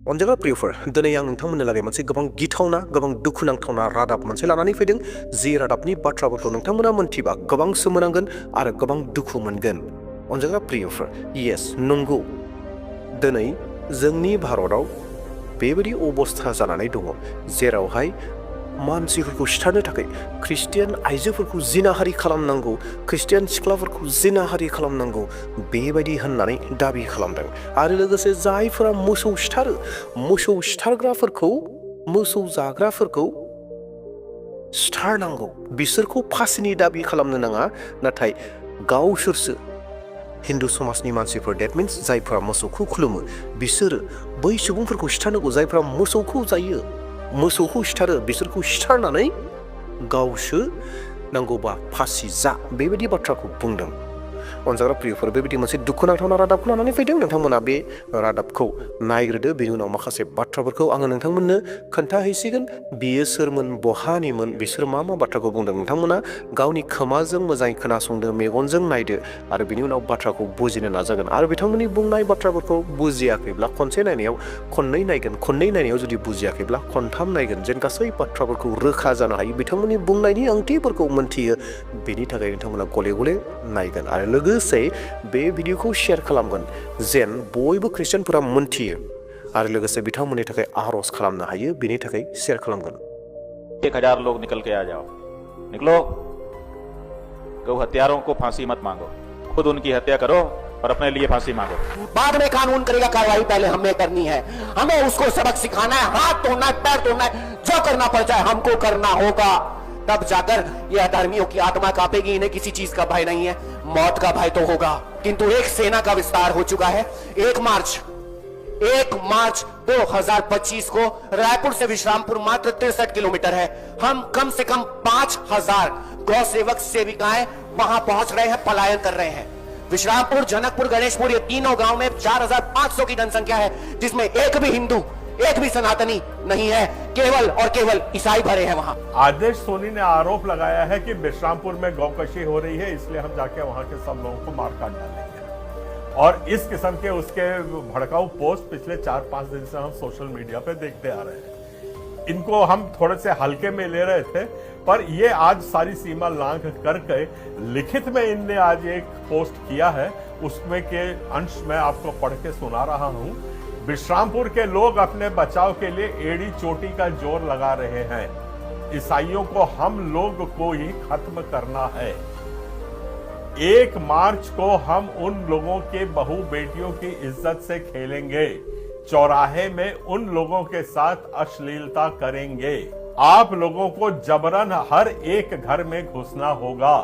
अनजाग्रा प्रियफोर दिनै आं नोंथांमोननो लागै मोनसे गोबां गिथावना गोबां दुखु नांथावना रादाब मोनसे लानानै फैदों। जि रादाबनि बाथ्राफोरखौ नोंथांमोना मोनथिबा गोबां सोमोनांगोन आरो गोबां दुखु मोनगोन। अनजाग्रा प्रियफोर, येस नंगौ, दिनै जोंनि भारताव बेबायदि अबस्था जानानै दङ जेरावहाय मानसिफोरखौ सिथारनो थाखाय ख्रिस्टियान आइजोफोरखौ जिनाहारि खालामनांगौ, ख्रिस्टियान सिख्लाफोरखौ जिनाहारि खालामनांगौ बेबायदि होननानै दाबि खालामदों। आरो लोगोसे जायफोरा मोसौ सिथारो, मोसौ सिथारग्राफोरखौ, मोसौ जाग्राफोरखौ सिथारनांगौ, बिसोरखौ फासिनि दाबि खालामनो नाङा, नाथाय गावसोरसो हिन्दु समाजनि मानसिफोर, डेट मिन्स जायफोरा मोसौखौ खुलुमो, बिसोरो बै सुबुंफोरखौ सिथारनांगौ जायफोरा मोसौखौ जायो, मोसौखौ सिथारो, बिसोरखौ सिथारनानै गावसो नांगौबा फासि जा, बेबायदि बाथ्राखौ बुंदों। अनजाग्रा प्रियफोर, बेबायदि मोनसे दुखुनांथावना रादाबखौ लानानै फैदों। नोंथांमोना बे रादाबखौ नायग्रोदो, बेनि उनाव माखासे बाथ्राफोरखौ आङो नोंथांमोननो खोन्थाहैसिगोन। बियो सोरमोन, बहानिमोन, बिसोर मा मा बाथ्राखौ बुंदों, नोंथांमोना गावनि खोमाजों मोजाङै खोनासंदो, मेगनजों नायदो आरो बिनि उनाव बाथ्राखौ बुजिनो नाजागोन। आरो बिथांमोननि बुंनाय बाथ्राफोरखौ बुजियाखैब्ला खनसे नायनायाव खननै नायगोन, खननै नायनायाव जुदि बुजियाखैब्ला खनथाम नायगोन, जेन गासै बाथ्राफोरखौ रोखा जानो हायो, बिथांमोननि बुंनायनि ओंथिफोरखौ मोनथियो। बेनि थाखाय नोंथांमोना गले गले नायगोन आरो लोगोसे बे भिडिअखौ शेयार खालामगोन, जेन बयबो ख्रिस्टियानफोरा मोनथियो आरो लोगोसे बिथांमोननि थाखाय आर'ज खालामनो हायो, बेनि थाखाय शेयार खालामगोन। 1000 लोग निकल के आ जाओ, निकलो। गौ हत्यारों को फांसी मत मांगो, खुद उनकी हत्या करो और अपने लिए फांसी मांगो। बाद में कानून करेगा, कार्रवाई पहले हमें करनी है। हमें उसको सबक सिखाना है, हाथ तोड़ना है, पैर तोड़ना है, जो करना पड़ जाए हमको करना होगा। तब जाकर ये अधर्मियों की आत्मा कांपेगी। इन्हें किसी चीज का भय नहीं है, मौत का भय तो होगा। किंतु एक सेना का विस्तार हो चुका है। 1 मार्च 2025 को रायपुर से विश्रामपुर मात्र 63 किलोमीटर है। हम कम से कम 5000 गौ सेवक सेविकाएं वहां पहुंच रहे हैं, पलायन कर रहे हैं। विश्रामपुर, जनकपुर, गणेशपुर, ये तीनों गांव में 4500 की जनसंख्या है, जिसमें एक भी हिंदू, एक भी सनातनी नहीं है, केवल और केवल ईसाई भरे हैं वहां। आदेश सोनी ने आरोप लगाया है कि विश्रामपुर में गौकशी हो रही है, इसलिए हम जाके वहां के सब लोगों को मार काट डालेंगे। और इस किस्म के उसके भड़काऊ पोस्ट पिछले 4-5 दिन से हम सोशल मीडिया पे देखते आ रहे हैं। इनको हम थोड़े से हल्के में ले रहे थे, पर ये आज सारी सीमा लांघ करके लिखित में इनने आज एक पोस्ट किया है। उसमें के अंश मैं आपको पढ़ के सुना रहा हूं। विश्रामपुर के लोग अपने बचाव के लिए एड़ी चोटी का जोर लगा रहे हैं। ईसाइयों को हम लोग को ही खत्म करना है। 1 मार्च को हम उन लोगों के बहू बेटियों की इज्जत से खेलेंगे, चौराहे में उन लोगों के साथ अश्लीलता करेंगे। आप लोगों को जबरन हर एक घर में घुसना होगा,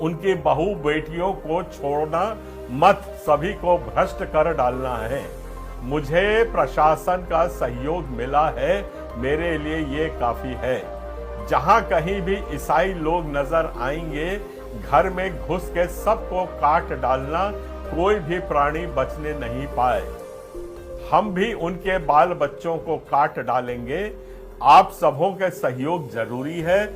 उनकी बहू बेटियों को छोड़ना मत, सभी को भ्रष्ट कर डालना है। मुझे प्रशासन का सहयोग मिला है, मेरे लिए ये काफी है। जहां कहीं भी ईसाई लोग नजर आएंगे, घर में घुस के सबको काट डालना, कोई भी प्राणी बचने नहीं पाए। हम भी उनके बाल बच्चों को काट डालेंगे। आप सबों के सहयोग जरूरी है।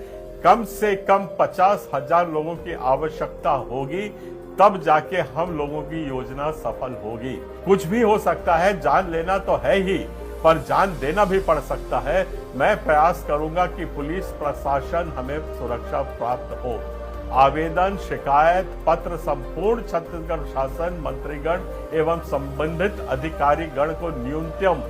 कम से कम 50,000 लोगों की आवश्यकता होगी, तब जाके हम लोगों की योजना सफल होगी। कुछ भी हो सकता है, जान लेना तो है ही, पर जान देना भी पड़ सकता है। मैं प्रयास करूंगा कि पुलिस प्रशासन हमें सुरक्षा प्राप्त हो। आवेदन, शिकायत पत्र संपूर्ण छत्तीसगढ़ शासन मंत्रीगण एवं संबंधित अधिकारी गण को न्यूनतम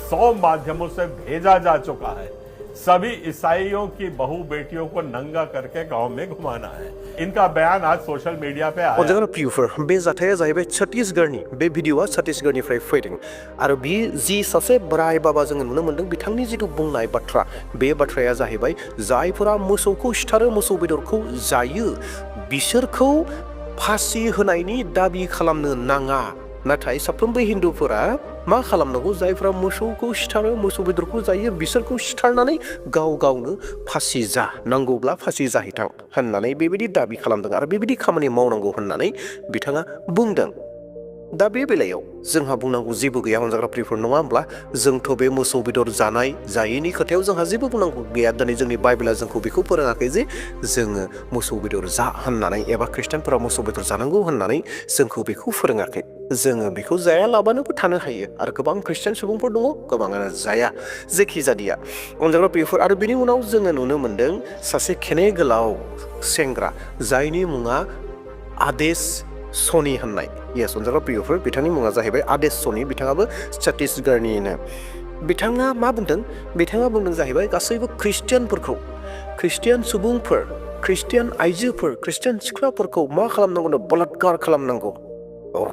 100 माध्यमों से भेजा जा चुका है। सभी ईसाइयों की बहू बेटियों को नंगा करके गांव में घुमाना है। इनका बयान आज सोशल मीडिया पे आया। अनजाग्रा प्रियफोर, बे जाथाया जाहैबाय छत्तीसगढ़नि, बे भिडिअआ छत्तीसगढ़निफ्राय फैदों आरो बि जि सासे बोराय बाबा जोङो नुनो मोन्दों, बिथांनि जिथु बुंनाय बाथ्रा, बे बाथ्राया जाहैबाय जायफोरा मोसौखौ सिथारो, मोसौ बेदरखौ जायो, बिसोरखौ फासि होनायनि दाबि खालामनो नाङा। नाथाय साफ्रोमबो हिन्दुफोरा मा खालामनांगौ, जायफोरा मोसौखौ सिथारो, मोसौ बेदरखौ जायो, बिसोरखौ सिथारनानै गाव गावनो फासि जा, नांगौब्ला फासि जाहैथां होननानै बेबायदि दाबि खालामदों आरो बेबायदि खामानि मावनांगौ होननानै बिथाङा बुंदों। दा बे बेलायाव जोंहा बुंनांगौ जेबो गैया अनजाग्रा प्रियफोर, नङा होमब्ला? जोंथ' बे मोसौ बेदर जानाय जायैनि खोथायाव जोंहा जेबो बुंनांगौ गैया। दिनै जोंनि बाइबेला जोंखौ बेखौ फोरोङाखै जे जोङो मोसौ बेदर जा होननानै एबा ख्रिस्टानफोरा मोसौ बेदर जानांगौ होननानै जोंखौ बेखौ फोरोङाखै। जोङो बेखौ जायालाबानोबो थानो हायो आरो गोबां ख्रिस्टान सुबुंफोर दङ, गोबाङानो जाया। जेखि जादिया अनजाग्रा प्रियफोर, आरो बिनि उनाव जोङो नुनो मोन्दों सासे खेने गोलाव सेंग्रा जायनि मुङा आदेश सनि होननाय। येस अनजाग्रा प्रियफोर, बिथांनि मुङा जाहैबाय आदेश सनि। बिथाङाबो छत्तीसगढ़निनो। बिथाङा मा बुंदों? बिथाङा बुंदों जाहैबाय गासैबो ख्रिस्टियानफोरखौ, ख्रिस्टियान सुबुंफोर, ख्रिस्टियान आइजोफोर, ख्रिस्टियान सिख्लाफोरखौ मा खालामनांगौनो? बलात्कार खालामनांगौ,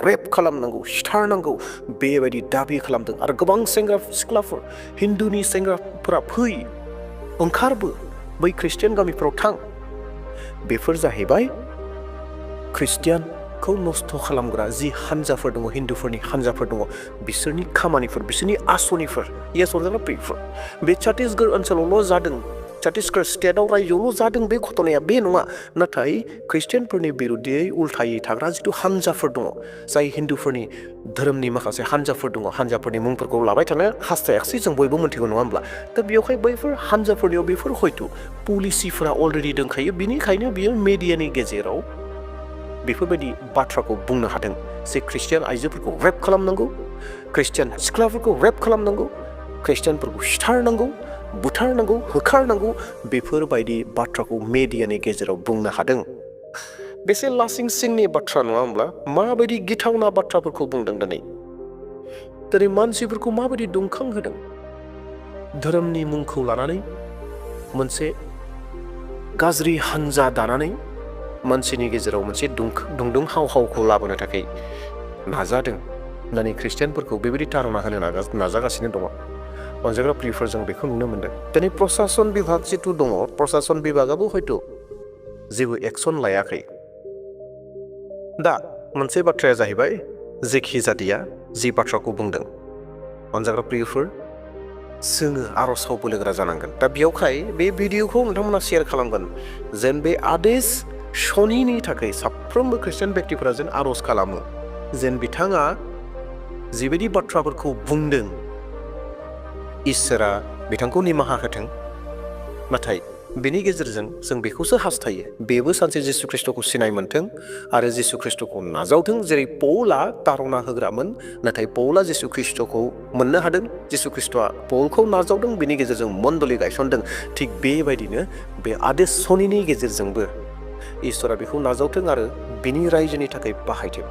रेप खालामनांगौ, सिथारनांगौ, बेबायदि दाबि खालामदों। आरो गोबां सेंग्रा सिख्लाफोर, हिन्दुनि सेंग्राफोरा फै, ओंखारबो, बै ख्रिस्टियान गामिफोराव थां। बेफोर जाहैबाय ख्रिस्टियानखौ नस्थ' खालामग्रा जि हान्जाफोर दङ, हिन्दुफोरनि हान्जाफोर दङ, बिसोरनि खामानिफोर, बिसोरनि आसनिफोर। येस अनजाग्रा प्रियफोर, बे छत्तीसगढ़ ओनसोलावल' जादों, छत्तीसगढ़ स्टेटआव, रायजोआवल' जादों बे घटनाया, बे नङा। नाथाय ख्रिस्टियानफोरनि बिरुद्धै उल्थायै थाग्रा जिथु हान्जाफोर दङ, जाय हिन्दुफोरनि धोरोमनि माखासे हान्जाफोर दङ, हान्जाफोरनि मुंफोरखौ लाबाय थानो हास्थायाखसै, जों बयबो मिथिगौ, नङा होमब्ला? दा बेवहाय बैफोर हान्जाफोरनियाव बेफोर हयथ' पलिसिफोरा अलरेडि दंखायो। बिनिखायनो बियो मेडियानि गेजेराव बेफोरबायदि बाथ्राखौ बुंनो हादों जे ख्रिस्टियान आइजोफोरखौ रेप खालामनांगौ, ख्रिस्टियान सिख्लाफोरखौ रेप खालामनांगौ, ख्रिस्टियानफोरखौ सिथारनांगौ, बुथारनांगौ, होखारनांगौ, बेफोरबायदि बाथ्राखौ मेडियानि गेजेराव बुंनो हादों। बेसे लासिं सिंनि बाथ्रा, नङा होमब्ला? माबायदि गिथावना बाथ्राफोरखौ बुंदों दिनै मानसिफोरखौ माबायदि दुंखांहोदों। धोरोमनि मुंखौ लानानै मोनसे गाज्रि हान्जा दानानै मानसिनि गेजेराव मोनसे दुंदुं हाव हावखौ लाबोनो थाखाय नाजादों। दिनै ख्रिस्टियानफोरखौ बेबायदि तारना होनो नाजागासिनो दङ। अनजाग्रा प्रियफोर, जों बेखौ नुनो मोन्दों। दिनै प्रशासन बिभाग जिथु दङ, प्रशासन बिभागाबो हयथ' जेबो एक्सन लायाखै। दा मोनसे बाथ्राया जाहैबाय, जेखि जादिया जि बाथ्राखौ बुंदों अनजाग्रा प्रियफोर, जोङो आर'जाव बोलोगोरा जानांगोन। दा बेयावखाय बे भिडिअखौ नोंथांमोना शेयार खालामगोन जेन बे आदेश सनिनि थाखाय साफ्रोमबो ख्रिस्टियान बेक्तिफोरा जेन आर'ज खालामो, जेन बिथाङा जिबायदि बाथ्राफोरखौ बुंदों इसोरा बिथांखौ निमाहा होथों। नाथाय बेनि गेजेरजों जों बेखौसो हास्थायो, बेबो सानसे जिसु ख्रिस्ट'खौ सिनाय मोनथों आरो जिसु ख्रिस्ट'खौ नाजावथों। जेरै पौला तारना होग्रामोन, नाथाय पौला जिसु ख्रिस्ट'खौ मोननो हादों, जिसु ख्रिस्ट'आ पौलखौ नाजावदों, बिनि गेजेरजों मण्डली गायसनदों। थिग बेबायदिनो बे आदेश सनिनि गेजेरजोंबो इसोरा बेखौ नाजावथों आरो बिनि रायजोनि थाखाय बाहायथों।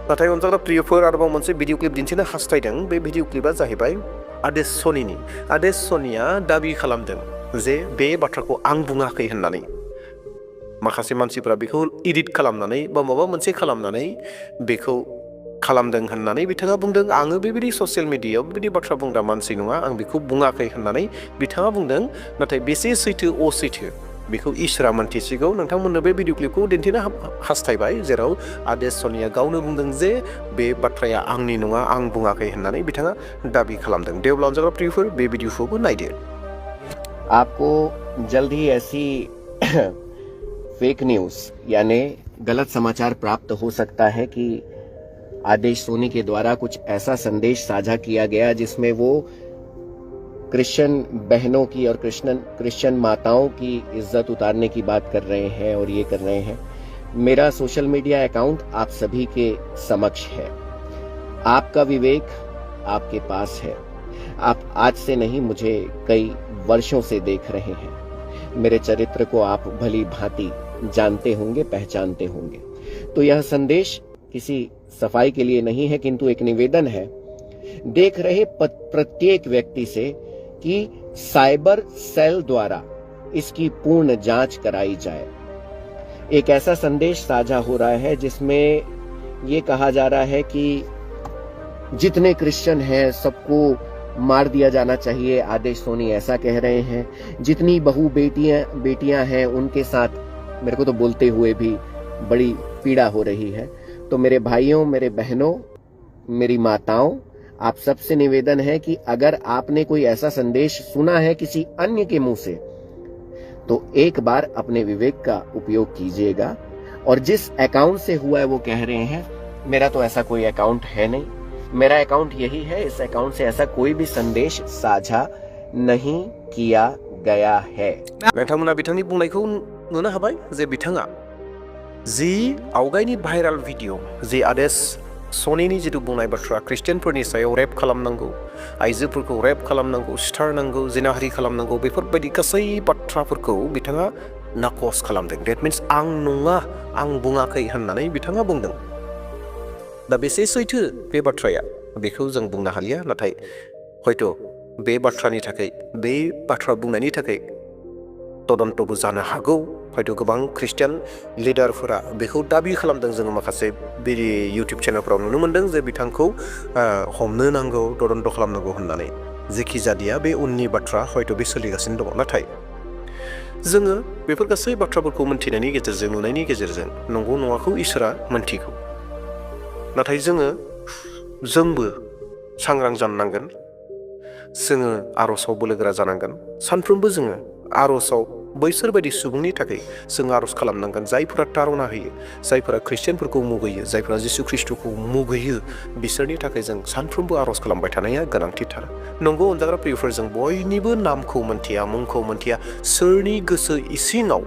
नाथाय अनजाग्रा प्रियफोर, आरोबाव मोनसे भिडिअ क्लिप दिन्थिनो हास्थायदों। बे भिडिअ क्लिपआ जाहैबाय आदेश सनिनि। आदेश सनिया दाबि खालामदों जे बे बाथ्राखौ आं बुङाखै होननानै। माखासे मानसिफोरा बेखौ इडिट खालामनानै बा माबा मोनसे खालामनानै बेखौ खालामदों होननानै बिथाङा बुंदों। आङो बेबायदि ससियेल मिडियायाव बेबायदि बाथ्रा बुंग्रा मानसि नङा, आं बेखौ बुङाखै होननानै बिथाङा बुंदों। नाथाय बेसे सैथो असैथो बेखौ इसोरा मोनथिसिगौ। नोंथांमोननो बे भिडिअ क्लिपखौ दिन्थिनो हास्थायबाय, जेराव आदेश सनिया गावनो बुंदों जे बे बाथ्राया आंनि नङा, आं बुङाखै होननानै बिथाङा दाबि खालामदों। दे अब्ला अनजाग्रा प्रियफोर, बे भिडिअखौबो नायदो। आपको जल्द ही ऐसी फेक न्यूज यानी गलत समाचार प्राप्त हो सकता है कि आदेश सोनी के द्वारा कुछ ऐसा संदेश साझा किया गया जिसमें वो क्रिश्चियन बहनों की और क्रिश्चियन माताओं की इज्जत उतारने की बात कर रहे हैं और ये कर रहे हैं। मेरा सोशल मीडिया अकाउंट आप सभी के समक्ष है। आपका विवेक आपके पास है। आप आज से नहीं, मुझे कई वर्षों से देख रहे हैं। मेरे चरित्र को आप भली भांति जानते होंगे, पहचानते होंगे। तो यह संदेश किसी सफाई के लिए नहीं है, किंतु एक निवेदन है देख रहे प्रत्येक व्यक्ति से कि साइबर सेल द्वारा इसकी पूर्ण जांच कराई जाए। एक ऐसा संदेश साझा हो रहा है जिसमें ये कहा जा रहा है कि जितने क्रिश्चियन हैं सबको मार दिया जाना चाहिए। आदेश सोनी ऐसा कह रहे हैं। जितनी बहू बेटियां हैं उनके साथ मेरे को तो बोलते हुए भी बड़ी पीड़ा हो रही है। तो मेरे भाइयों, मेरे बहनों, मेरी माताओं, आप सबसे निवेदन है कि अगर आपने कोई ऐसा संदेश सुना है किसी अन्य के मुंह से, तो एक बार अपने विवेक का उपयोग कीजिएगा। और जिस अकाउंट से हुआ है वो कह रहे हैं, मेरा तो ऐसा कोई अकाउंट है नहीं, मेरा अकाउंट यही है, इस अकाउंट से ऐसा कोई भी संदेश साझा नहीं किया गया है। नोंथांमोना बिथांनि बुंनायखौ नुनो हाबाय जे बिथाङा जि आवगायनि भाइराल भिडिअ जि आदेश सनिनि जिथु बुंनाय बाथ्रा ख्रिस्टियानफोरनि सायाव रेप खालामनांगौ, आइजोफोरखौ रेप खालामनांगौ, सिथारनांगौ, जिनाहारि खालामनांगौ, बेफोरबायदि गासै बाथ्राफोरखौ बिथाङा नाकस खालामदों। डेट मिन्स आं नङा, आं बुङाखै होननानै बिथाङा बुंदों। दा बेसे सैथो बे बाथ्राया बेखौ जों बुंनो हालिया, नाथाय हयथ' बे बाथ्रानि थाखाय, बे बाथ्रा बुंनायनि थाखाय तदन्तबो जानो हागौ। हयथ' गोबां ख्रिस्टियान लिडारफोरा बेखौ दाबि खालामदों। जोङो माखासे बे इउटिउब चेनेलफोराव नुनो मोन्दों जे बिथांखौ हमनो नांगौ, तदन्त खालामनांगौ होननानै। जेखि जादिया बे उननि बाथ्रा, हयथ' बे सोलिगासिनो दङ। नाथाय जोङो बेफोर गासै बाथ्राफोरखौ मोन्थिनायनि गेजेरजों, नुनायनि गेजेरजों नंगौ नङाखौ इसोरा मोन्थिगौ। नाथाय जोंबो सांग्रां जानो नांगोन। जोङो आर'जआव बोलोगोरा जानांगोन। सानफ्रोमबो जोङो आर'जआव बैसोर बायदि सुबुंनि थाखाय जों आर'ज खालामनांगोन जायफोरा तारना होयो, जायफोरा ख्रिस्टियानफोरखौ मुगैयो, जायफोरा जिसु ख्रिस्ट'खौ मुगैयो, बिसोरनि थाखाय जों सानफ्रोमबो आर'ज खालामबाय थानाया गोनांथिथार। नंगौ अनजाग्रा प्रियफोर, जों बयनिबो नामखौ मोन्थिया, मुंखौ मोन्थिया, सोरनि गोसो इसिङाव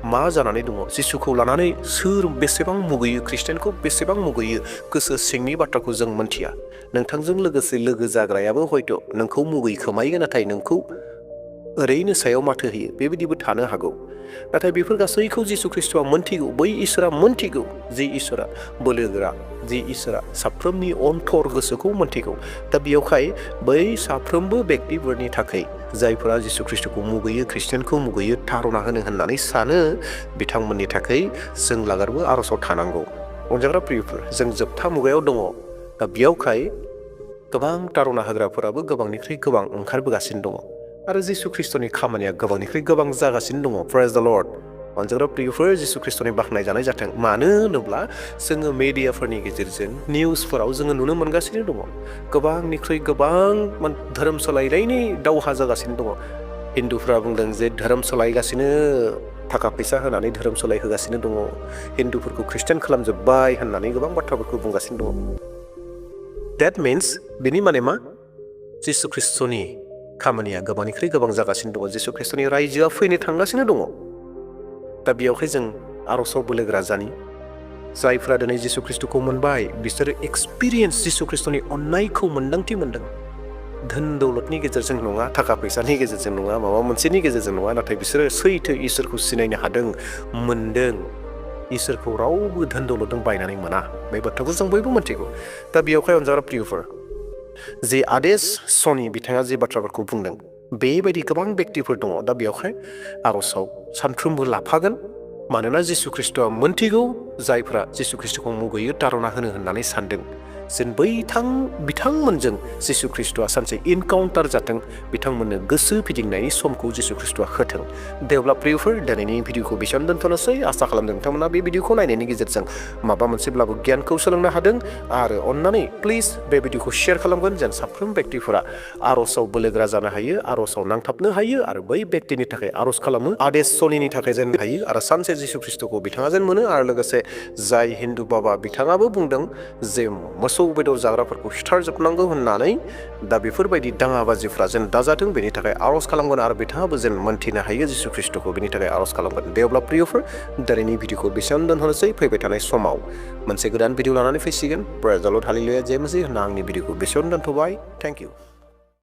मा जानानै दङ, जिसुखौ लानानै सोर बेसेबां मुगैयो, ख्रिस्टियानखौ बेसेबां मुगैयो, गोसो सिंनि बाथ्राखौ जों मोन्थिया। नोंथांजों लोगोसे लोगो जाग्रायाबो हयथ' नोंखौ मुगैखोमायो, नाथाय नोंखौ ओरैनो सायाव माथो होयो, बेबायदिबो थानो हागौ। नाथाय बेफोर गासैखौ जिसु ख्रिस्ट'आ मोन्थिगौ। बै इसोरा मोन्थिगौ, जि इसोरा बोलोगोरा, जि इसोरा साफ्रोमनि अन्तर गोसोखौ मोन्थिगौ। दा बेयावहाय बै साफ्रोमबो बेक्तिफोरनि थाखाय जायफोरा जिसु ख्रिस्ट'खौ मुगैयो, ख्रिस्टियानखौ मुगैयो, तारना होनो होननानै सानो, बिथांमोननि थाखाय जों लागारबो आर'जआव थानांगौ। अनजाग्रा प्रियफोर, जों जोबथा मुगायाव दङ। दा बेयावहाय गोबां तारना होग्राफोराबो गोबांनिख्रुइ गोबां ओंखारबोगासिनो दङ आरो जिसु ख्रिस्ट'नि खामानिया गोबांनिख्रुइ गोबां जागासिनो दङ। प्रेज द लर्ड। अनजाग्रा प्रियफोर, जिसु ख्रिस्ट'नि बाख्नाय जानाय जाथों। मानो होनोब्ला जोङो मेडियाफोरनि गेजेरजों, निउसफोराव जोङो नुनो मोनगासिनो दङ गोबांनिख्रुइ गोबां धोरोम सोलायनायनि दावहा जागासिनो दङ। हिन्दुफ्रा बुंदों जे धोरोम सोलायगासिनो, थाखा फैसा होनानै धोरोम सोलायहोगासिनो दङ, हिन्दुफोरखौ ख्रिस्टियान खालामजोब्बाय होननानै गोबां बाथ्राफोरखौ बुंगासिनो दङ। डेट मिन्स बेनि माने मा? जिसु ख्रिस्ट'नि खामानिया गोबांनिख्रुइ गोबां जागासिनो दङ, जिसु ख्रिस्ट'नि रायजोआ फैनो थांगासिनो दङ। दा बेयावहाय जों आर'जआव बोलोगोरा जानि। जायफोरा दिनै जिसु ख्रिस्ट'खौ मोनबाय, बिसोरो एक्सपिरियेन्स, जिसु ख्रिस्ट'नि अननायखौ मोन्दांथि मोन्दों। धोन दौलतनि गेजेरजों नङा, थाखा फैसानि गेजेरजों नङा, माबा मोनसेनि गेजेरजों नङा, नाथाय बिसोरो सैथो इसोरखौ सिनायनो हादों, मोन्दों। इसोरखौ रावबो धोन दौलतजों बायनानै मोना, बे बाथ्राखौ जों बयबो मोन्थिगौ। दा बेयावहाय अनजाग्रा प्रियफोर, जे आदेश सनि बिथाङा जे बाथ्राफोरखौ बुंदों, बेबायदि गोबां बेक्तिफोर दङ। दा बेयावहाय आर'जआव सानफ्रोमबो लाफागोन। मानोना जिसु ख्रिस्ट'आ मोन्थिगौ जायफ्रा जिसु ख्रिस्ट'खौ मुगैयो, तारना होनो होननानै सानदों, जेन बिथांमोनजों जिसु ख्रिस्ट'आ सानसे इनकाउन्टार जाथों, बिथांमोननो गोसो फिदिंनायनि समखौ जिसु ख्रिस्ट'आ होथों। दे अब्ला प्रियफोर, दिनैनि भिडिअखौ बेसेबां दोनथ'नोसै। आसा खालामदों नोंथांमोना बे भिडिअखौ नायनायनि गेजेरजों माबा मोनसेब्लाबो गियानखौ सोलोंनो हादों। आरो अन्नानै प्लिज बे भिडिअखौ शेयार खालामगोन, जेन साफ्रोम बेक्तिफोरा आर'जआव बोलोगोरा जानो हायो, आर'जआव नांथाबनो हायो आरो बै बेक्तिनि थाखाय आर'ज खालामो, आदेश सनिनि थाखाय जेन हायो आरो सानसे जिसु ख्रिस्ट'खौ बिथाङा जेन मोनो। आरो लोगोसे जाय हिन्दु बाबा बिथाङाबो बुंदों जे मोसौ बेदर जाग्राफोरखौ सिथारजोबनांगौ होननानै, दा बेफोरबायदि दाङाबाजिफ्रा जेन दाजाथों, बेनि थाखाय आर'ज खालामगोन आरो बिथाङाबो जेन मोन्थिनो हायो जिसु ख्रिस्ट'खौ, बेनि थाखाय आर'ज खालामगोन। दे अब्ला प्रियफोर, दिनैनि भिडिअखौ बेसेबां दोनथ'नोसै। फैबाय थानाय समाव मोनसे गोदान भिडिअ लानानै फैसिगोन। प्रेज द लर्ड, हालेलुया, जय मसीह होनना आंनि भिडिअखौ बेसेबां दोनथ'बाय। Thank you.